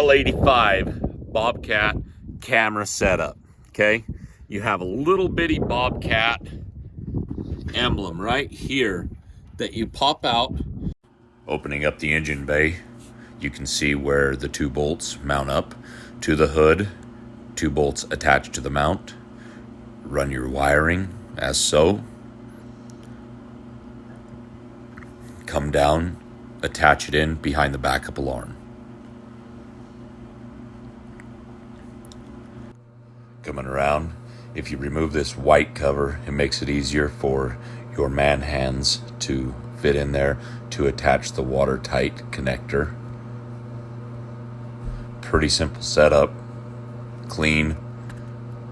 L85 Bobcat camera setup. Okay, you have a little bitty Bobcat emblem right here that you pop out. Opening up the engine bay, you can see where the 2 bolts mount up to the hood, 2 bolts attached to the mount. Run your wiring as so. Come down, attach it in behind the backup alarm. Coming around, if you remove this white cover, it makes it easier for your man hands to fit in there to attach the watertight connector. Pretty simple setup, clean.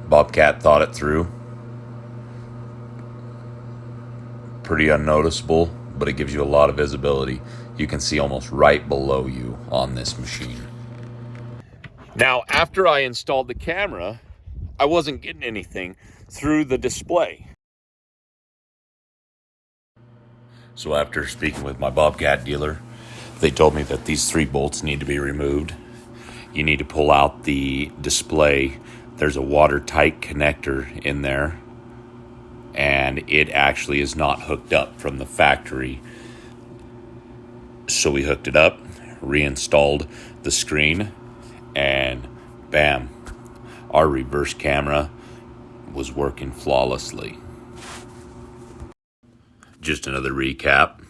Bobcat thought it through. Pretty unnoticeable, but it gives you a lot of visibility. You can see almost right below you on this machine. Now, after I installed the camera, I wasn't getting anything through the display. So after speaking with my Bobcat dealer, they told me that these 3 bolts need to be removed. You need to pull out the display. There's a watertight connector in there, and it actually is not hooked up from the factory. So we hooked it up, reinstalled the screen, and bam, our reverse camera was working flawlessly. Just another recap.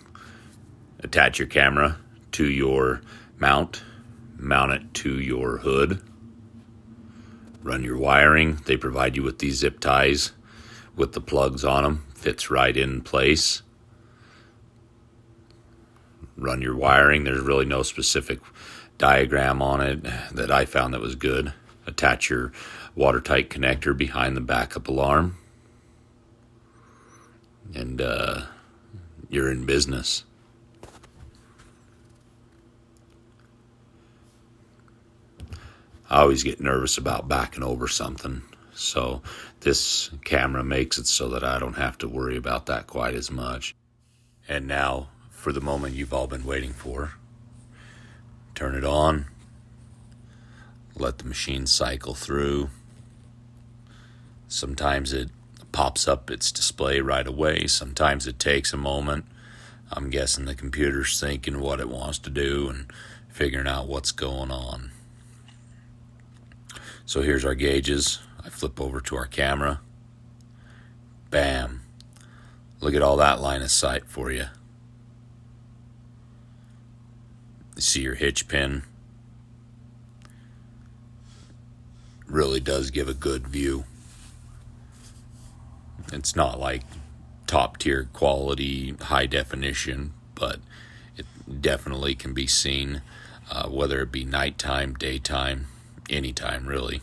Attach your camera to your mount it to your hood. Run your wiring. They provide you with these zip ties with the plugs on them. Fits right in place. Run your wiring. There's really no specific diagram on it that I found that was good. Attach your watertight connector behind the backup alarm, and you're in business. I always get nervous about backing over something, so this camera makes it so that I don't have to worry about that quite as much. And now, for the moment you've all been waiting for. Turn it on. Let the machine cycle through. Sometimes it pops up its display right away. Sometimes it takes a moment. I'm guessing the computer's thinking what it wants to do and figuring out what's going on. So here's our gauges. I flip over to our camera. Bam. Look at all that line of sight for you. You see your hitch pin. Really does give a good view. It's not like top tier quality, high definition, but it definitely can be seen, whether it be nighttime, daytime, anytime really.